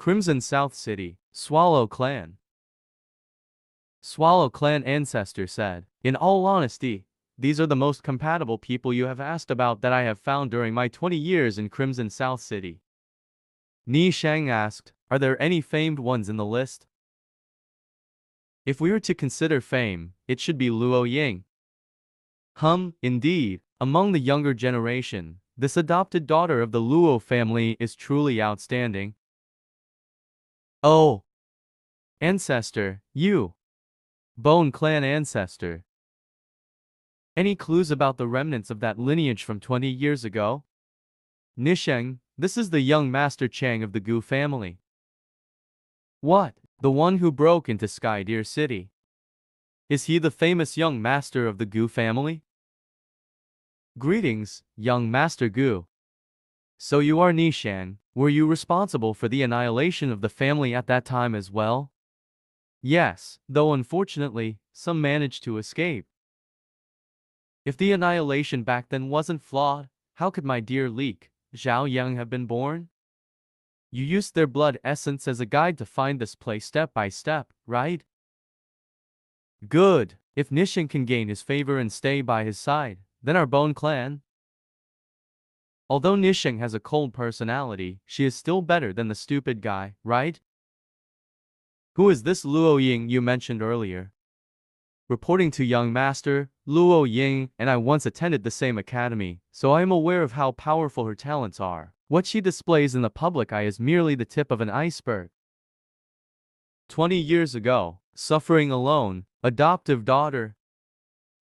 Crimson South City, Swallow Clan. Swallow Clan ancestor said, "In all honesty, these are the most compatible people you have asked about that I have found during my 20 years in Crimson South City." Ni Shang asked, "Are there any famed ones in the list?" "If we were to consider fame, it should be Luo Ying." Indeed, among the younger generation, this adopted daughter of the Luo family is truly outstanding. Oh, ancestor, you. Bone Clan ancestor. Any clues about the remnants of that lineage from 20 years ago? Nisheng, this is the young Master Chang of the Gu family. What? The one who broke into Skydeer City? Is he the famous young master of the Gu family? Greetings, young Master Gu. So you are Nishang. Were you responsible for the annihilation of the family at that time as well? Yes, though unfortunately, some managed to escape. If the annihilation back then wasn't flawed, how could my dear Leek, Zhao Yang have been born? You used their blood essence as a guide to find this place step by step, right? Good. If Nishing can gain his favor and stay by his side, then our Bone Clan. Although Nishing has a cold personality, she is still better than the stupid guy, right? Who is this Luo Ying you mentioned earlier? Reporting to young master, Luo Ying and I once attended the same academy, so I am aware of how powerful her talents are. What she displays in the public eye is merely the tip of an iceberg. 20 years ago, suffering alone, adoptive daughter.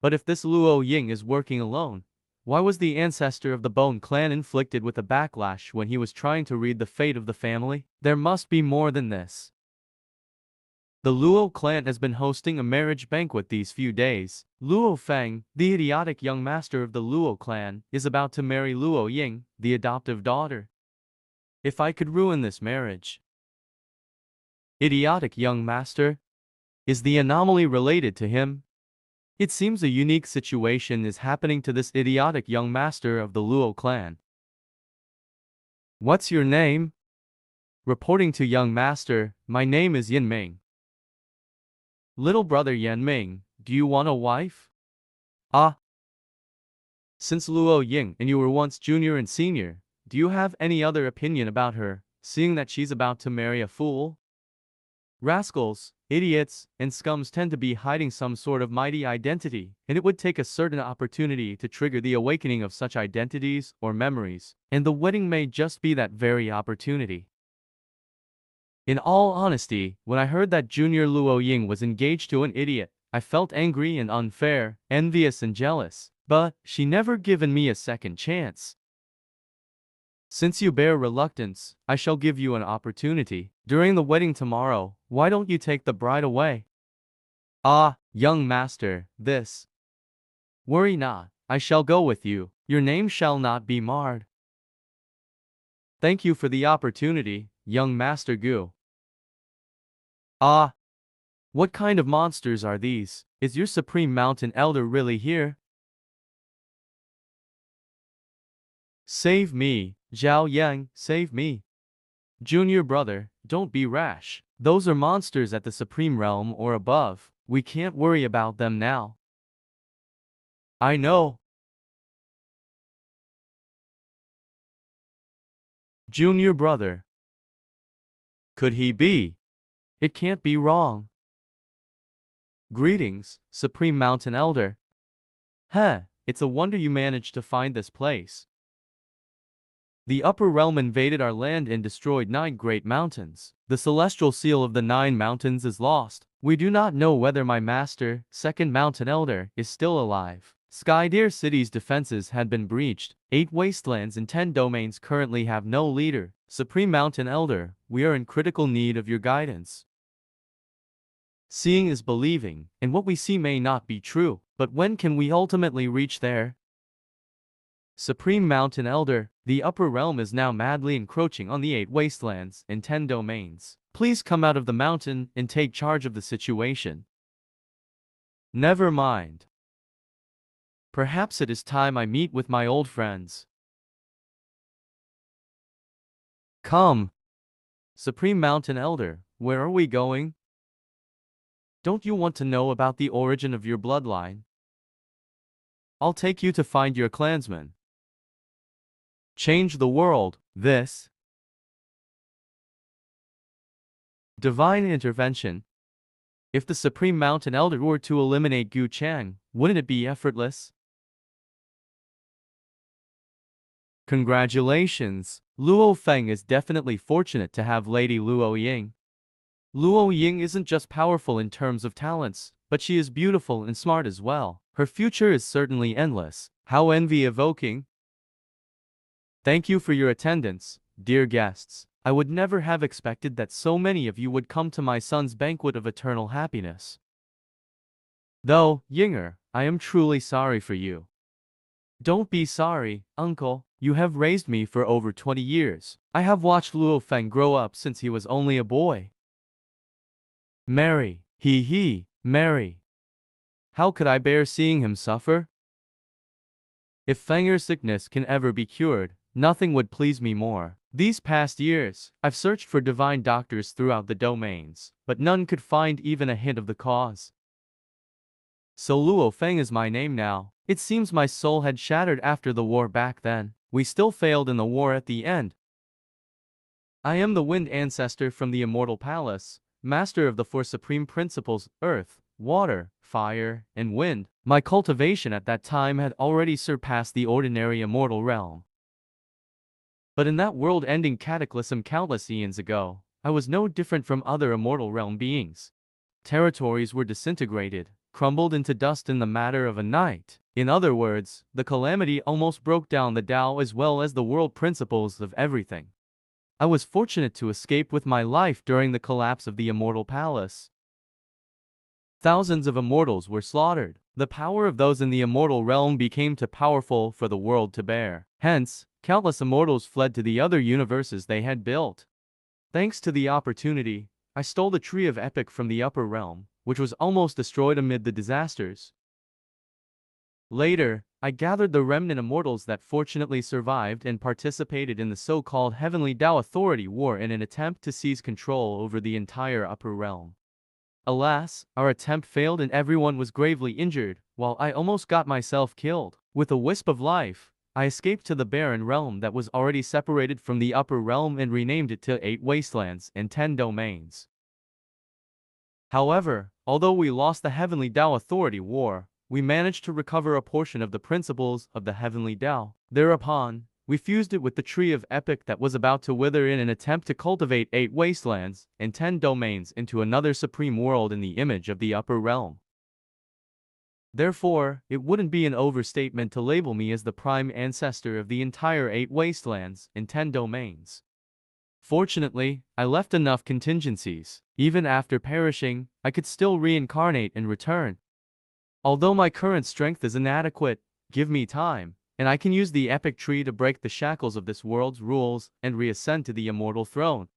But if this Luo Ying is working alone, why was the ancestor of the Bone Clan inflicted with a backlash when he was trying to read the fate of the family? There must be more than this. The Luo clan has been hosting a marriage banquet these few days. Luo Feng, the idiotic young master of the Luo clan, is about to marry Luo Ying, the adoptive daughter. If I could ruin this marriage. Idiotic young master? Is the anomaly related to him? It seems a unique situation is happening to this idiotic young master of the Luo clan. What's your name? Reporting to young master, my name is Yin Ming. Little brother Yan Ming, do you want a wife? Ah. Since Luo Ying and you were once junior and senior, do you have any other opinion about her, seeing that she's about to marry a fool? Rascals, idiots, and scums tend to be hiding some sort of mighty identity, and it would take a certain opportunity to trigger the awakening of such identities or memories, and the wedding may just be that very opportunity. In all honesty, when I heard that Junior Luo Ying was engaged to an idiot, I felt angry and unfair, envious and jealous, but she never given me a second chance. Since you bear reluctance, I shall give you an opportunity. During the wedding tomorrow, why don't you take the bride away? Ah, young master, this. Worry not, I shall go with you. Your name shall not be marred. Thank you for the opportunity, young Master Gu. Ah! What kind of monsters are these? Is your Supreme Mountain Elder really here? Save me, Zhao Yang, save me. Junior brother, don't be rash. Those are monsters at the Supreme Realm or above. We can't worry about them now. I know. Junior brother. Could he be? It can't be wrong. Greetings, Supreme Mountain Elder. It's a wonder you managed to find this place. The Upper Realm invaded our land and destroyed 9 great mountains. The celestial seal of the 9 mountains is lost. We do not know whether my master, Second Mountain Elder, is still alive. Skydeer City's defenses had been breached. 8 wastelands and 10 domains currently have no leader. Supreme Mountain Elder, we are in critical need of your guidance. Seeing is believing, and what we see may not be true, but when can we ultimately reach there? Supreme Mountain Elder, the Upper Realm is now madly encroaching on the 8 wastelands and 10 domains. Please come out of the mountain and take charge of the situation. Never mind. Perhaps it is time I meet with my old friends. Come. Supreme Mountain Elder, where are we going? Don't you want to know about the origin of your bloodline? I'll take you to find your clansmen. Change the world. This divine intervention. If the Supreme Mountain Elder were to eliminate Gu Chang, wouldn't it be effortless? Congratulations! Luo Feng is definitely fortunate to have Lady Luo Ying. Luo Ying isn't just powerful in terms of talents, but she is beautiful and smart as well. Her future is certainly endless. How envy-evoking! Thank you for your attendance, dear guests. I would never have expected that so many of you would come to my son's banquet of eternal happiness. Though, Yinger, I am truly sorry for you. Don't be sorry, uncle. You have raised me for over 20 years. I have watched Luo Feng grow up since he was only a boy. Mary, Mary. How could I bear seeing him suffer? If Fenger's sickness can ever be cured, nothing would please me more. These past years, I've searched for divine doctors throughout the domains, but none could find even a hint of the cause. So Luo Feng is my name now. It seems my soul had shattered after the war back then. We still failed in the war at the end. I am the Wind Ancestor from the Immortal Palace, master of the four supreme principles, earth, water, fire, and wind. My cultivation at that time had already surpassed the ordinary immortal realm. But in that world-ending cataclysm countless eons ago, I was no different from other immortal realm beings. Territories were disintegrated, crumbled into dust in the matter of a night. In other words, the calamity almost broke down the Tao as well as the world principles of everything. I was fortunate to escape with my life during the collapse of the Immortal Palace. Thousands of immortals were slaughtered. The power of those in the immortal realm became too powerful for the world to bear. Hence, countless immortals fled to the other universes they had built. Thanks to the opportunity, I stole the Tree of Epic from the upper realm, which was almost destroyed amid the disasters. Later, I gathered the remnant immortals that fortunately survived and participated in the so-called Heavenly Tao Authority War in an attempt to seize control over the entire upper realm. Alas, our attempt failed and everyone was gravely injured, while I almost got myself killed. With a wisp of life, I escaped to the barren realm that was already separated from the upper realm and renamed it to 8 Wastelands and 10 Domains. However, although we lost the Heavenly Tao Authority War, we managed to recover a portion of the principles of the Heavenly Tao. Thereupon, we fused it with the Tree of Epic that was about to wither in an attempt to cultivate 8 Wastelands and 10 Domains into another supreme world in the image of the upper realm. Therefore, it wouldn't be an overstatement to label me as the prime ancestor of the entire 8 Wastelands and 10 Domains. Fortunately, I left enough contingencies. Even after perishing, I could still reincarnate and return. Although my current strength is inadequate, give me time, and I can use the epic tree to break the shackles of this world's rules and reascend to the immortal throne.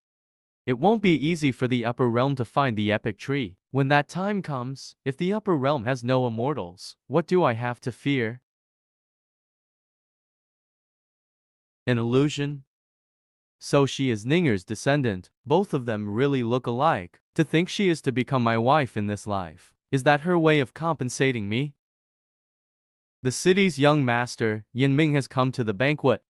It won't be easy for the upper realm to find the epic tree. When that time comes, if the upper realm has no immortals, what do I have to fear? An illusion? So she is Ninger's descendant. Both of them really look alike. To think she is to become my wife in this life. Is that her way of compensating me? The city's young master, Yin Ming, has come to the banquet.